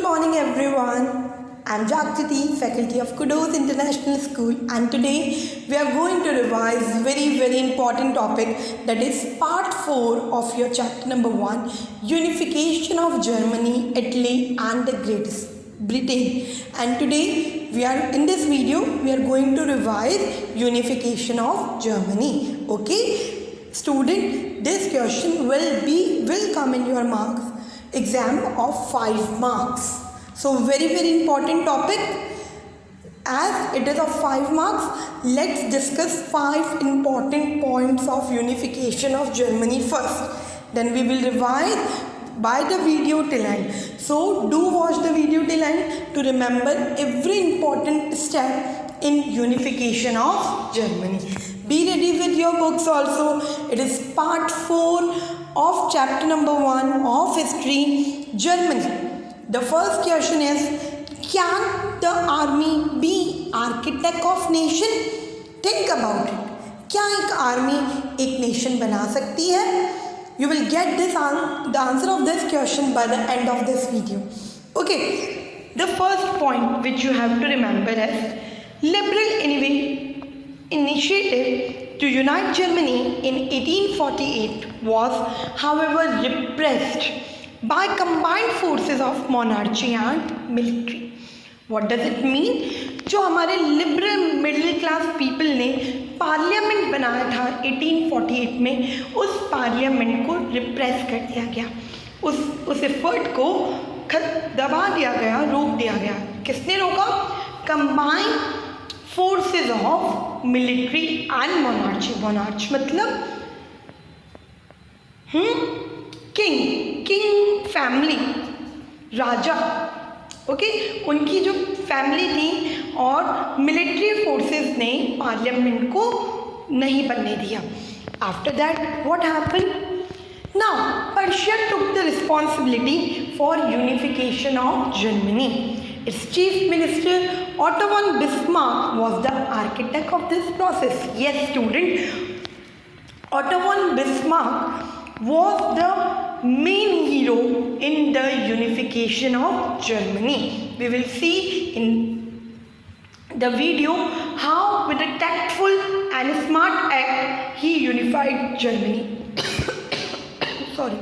morning, everyone. I'm Jagriti, faculty of Kudos International School, and today we are going to revise very important topic, that is part 4 of your chapter number 1, unification of Germany, Italy and the Great Britain. And today we are in this video we are going to revise unification of Germany. Okay, student, this question will come in your marks exam of 5 marks. So very important topic. As it is of 5 marks, let's discuss 5 important points of unification of Germany first. Then we will revise by the video till end. So do watch the video till end to remember every important step in unification of Germany. Be ready with your books also. It is part 4 of chapter number 1 of history, Germany. The first question is, can the army be architect of nation? Think about it. क्या एक army एक nation बना सकती है? You will get the answer of this question by the end of this video. Okay, the first point which you have to remember is liberal initiative to unite Germany in 1848 was, however, repressed by combined forces of monarchy and military. What does it mean? जो हमारे liberal middle class people ने parliament बनाया था 1848 में, उस parliament को repress कर दिया गया, उस एफर्ट को दबा दिया गया, रोक दिया गया. किसने रोका? Combined forces of military and monarchy. Monarch मतलब किंग फैमिली, राजा. ओके, उनकी जो फैमिली थी और मिलिट्री फोर्सेस ने पार्लियामेंट को नहीं बनने दिया. After that what happened? Now Persia took the responsibility for unification of Germany. Its chief minister Otto von Bismarck was the architect of this process. Yes, student, Otto von Bismarck was the main hero in the unification of Germany. We will see in the video how with a tactful and smart act he unified Germany. Sorry.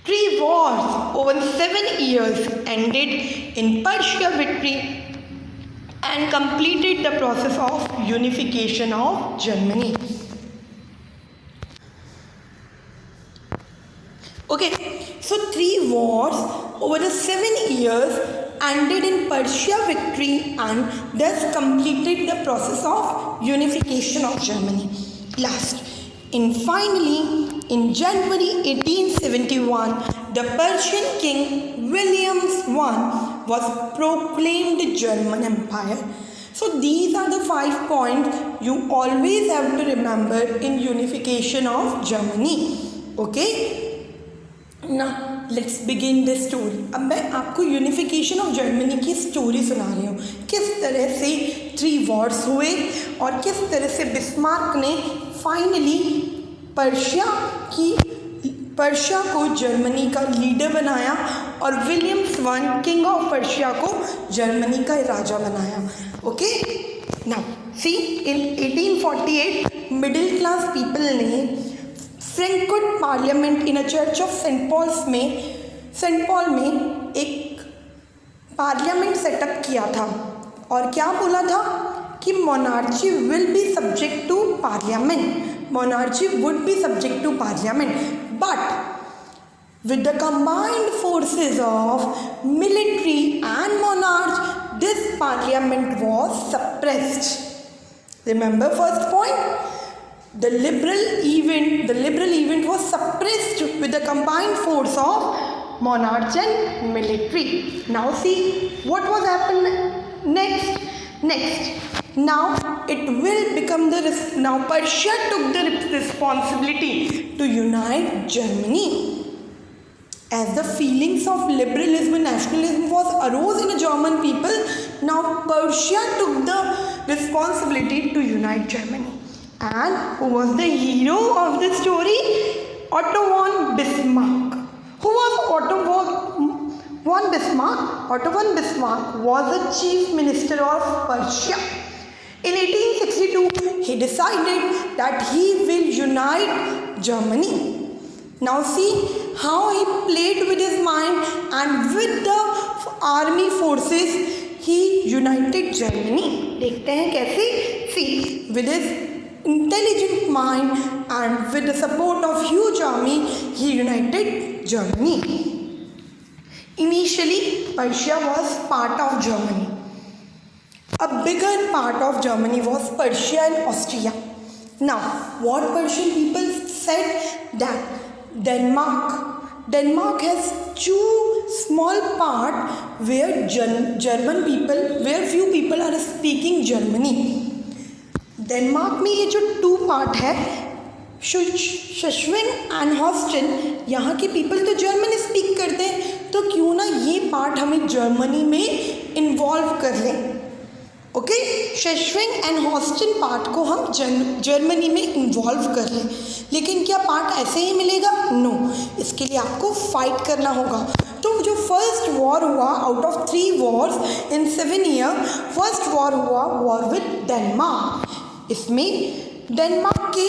3 wars over 7 years ended in Persia victory and completed the process of unification of Germany. Okay, so 3 wars over the 7 years ended in Persia victory and thus completed the process of unification of Germany. Last, and finally, in January 1871, the Persian king William I was proclaimed German Empire. So these are the 5 points you always have to remember in unification of Germany. Okay? Now let's begin the story. अब मैं आपको unification of Germany की story सुना रही हूँ. किस तरह से 3 वॉर्स हुए और किस तरह से बिस्मार्क ने फाइनली पर्शिया को जर्मनी का लीडर बनाया और Williams I king of Persia को जर्मनी का राजा बनाया. Okay, now see, in 1848 middle class people ने Frankfurt parliament in a church of saint Paul में एक पार्लियामेंट सेटअप किया था और क्या बोला था कि monarchy will be subject to parliament. Monarchy would be subject to parliament, but with the combined forces of military and monarch, this parliament was suppressed. Remember first point, the liberal event was suppressed with the combined force of monarch and military. Now see what was happened next. Now it will become now Persia took the responsibility to unite Germany. As the feelings of liberalism and nationalism arose in the German people, now Persia took the responsibility to unite Germany. And who was the hero of the story? Otto von Bismarck. Who was Otto von Bismarck? Otto von Bismarck was the chief minister of Prussia. In 1862, he decided that he will unite Germany. Now see how he played with his mind, and with the army forces he united Germany. देखते हैं कैसे? See, with his intelligent mind and with the support of huge army, he united Germany. Initially, Prussia was part of Germany. A bigger part of Germany was Prussia and Austria. Now, what Prussian people said that Denmark has two small part where German people, where few people are speaking Germany. Denmark में ये जो two part है, शश्विन and Houston, यहाँ के people तो German speak करते हैं, तो क्यों ना ये पार्ट हमें जर्मनी में इन्वॉल्व कर लें. ओके, शश्विन एंड हॉस्टन पार्ट को हम जर्मनी में इन्वॉल्व कर लें. लेकिन क्या पार्ट ऐसे ही मिलेगा? नो, इसके लिए आपको फाइट करना होगा. तो जो फर्स्ट वॉर हुआ out of 3 Wars in 7 year, first war हुआ वॉर विद डेनमार्क. इसमें डेनमार्क के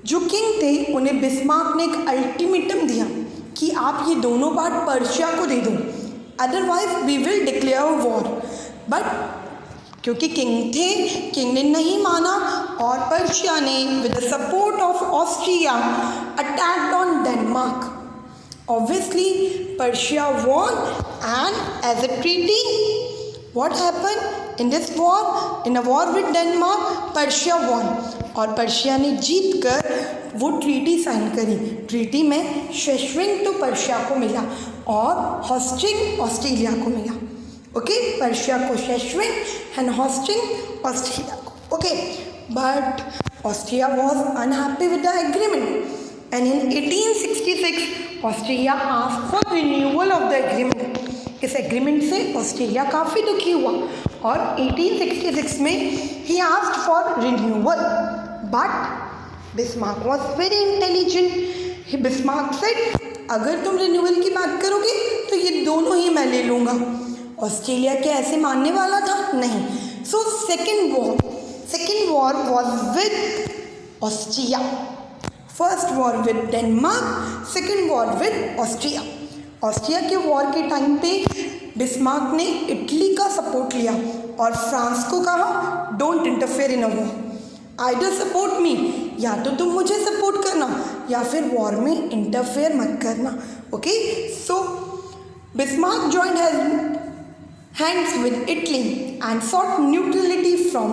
जो किंग थे उन्हें बिस्मार्क ने एक अल्टीमेटम दिया कि आप ये दोनों पार्ट पर्शिया को दे दो, otherwise we will declare war. But क्योंकि किंग थे, किंग ने नहीं माना और पर्शिया ने with the support of Austria attacked on Denmark. Obviously, Persia won, and as a treaty, what happened in this war? In a war with Denmark, Persia won. और Persia ने जीत कर वो ट्रीटी साइन करी. Treaty में शश्विन तो Persia को मिला और हॉस्टिंग ऑस्ट्रेलिया को मिला. ओके, पर्शिया को शश्विन एंड हॉस्टिंग ऑस्ट्रेलिया को. Okay, but Austria was unhappy with the agreement. And in 1866, Australia asked for renewal of the agreement. इस एग्रीमेंट से ऑस्ट्रेलिया काफ़ी दुखी हुआ और 1866 में he asked for renewal. But Bismarck was very intelligent. Bismarck said, अगर तुम रिन्यूअल की बात करोगे तो ये दोनों ही मैं ले लूँगा. ऑस्ट्रेलिया क्या ऐसे मानने वाला था? नहीं. So second war was with Austria. First war with Denmark, second war with Austria. Austria के वॉर के टाइम पे बिस्मार्क ने इटली का सपोर्ट लिया और फ्रांस को कहा don't interfere in a war, either support me, या तो तुम मुझे सपोर्ट करना या फिर वॉर में इंटरफेयर मत करना. Okay, so Bismarck joined hands with Italy and sought neutrality from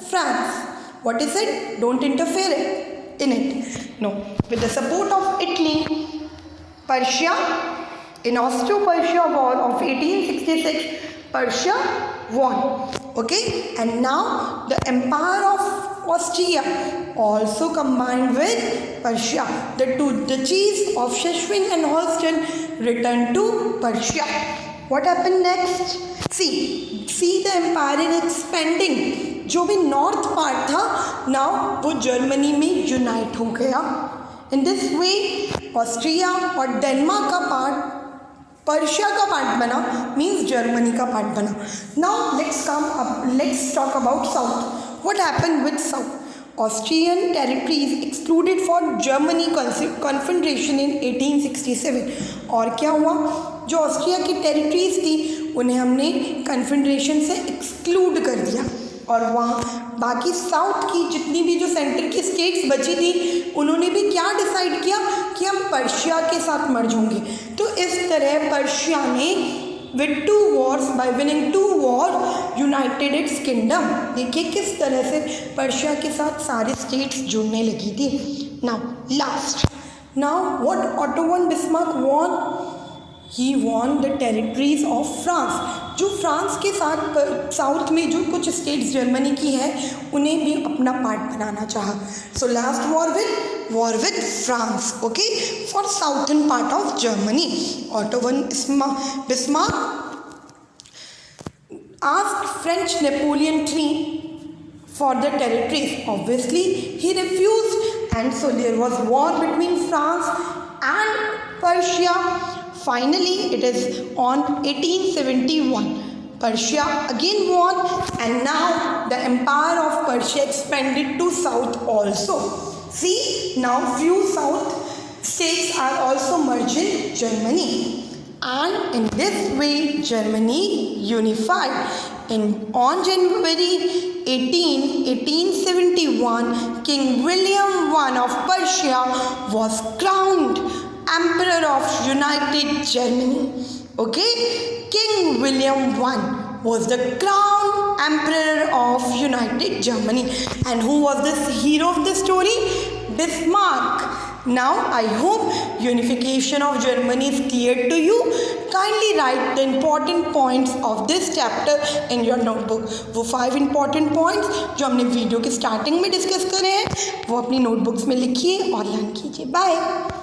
France. What is it? Don't interfere in it. No. With the support of Italy, Persia, in Austro-Persia War of 1866, Persia won. Okay, and now the Empire of Austria also combined with Persia. The chiefs of Sheshwin and Holstein returned to Persia. What happened next? See the empire is expanding. जो भी north part था now वो Germany में unite हो गया. In this way Austria और Denmark का part Persia का पार्ट बना, मीन्स जर्मनी का पार्ट बना. Now let's talk about south. What happened with south? Austrian territories excluded for Germany Confederation in 1867. और क्या हुआ? जो ऑस्ट्रिया की टेरिटरीज थी उन्हें हमने कन्फेडरेशन से एक्सक्लूड कर दिया और वहाँ बाकी साउथ की जितनी भी जो सेंटर की स्टेट्स बची थी उन्होंने भी क्या डिसाइड किया कि हम पर्शिया के साथ मर्ज होंगे. तो इस तरह पर्शिया ने with 2 wars, by winning 2 wars, united its kingdom. देखिए किस तरह से पर्शिया के साथ सारे स्टेट्स जुड़ने लगी थी. Now what Otto von Bismarck won? He won the territories of France. जो फ्रांस के साथ साउथ में जो कुछ स्टेट्स जर्मनी की है उन्हें भी अपना पार्ट बनाना चाहा. So last war with France, okay, for southern part of Germany. Auto von Bismarck asked French Napoleon III for the territories. Obviously he refused, and so there was war between France and Persia finally it is on 1871. Persia again won, and now the empire of Persia expanded to south also. See, now few south states are also merged in Germany, and in this way Germany unified. On January 18, 1871, King William I of Persia was crowned Emperor of United Germany. Okay, King William I was the crown emperor of United Germany. And who was this hero of the story? Bismarck. Now I hope unification of Germany is clear to you. Kindly write the important points of this chapter in your notebook. वो 5 important points जो हमने video के starting में discuss करे हैं वो अपनी notebooks में लिखिए और लर्न कीजिए. बाय.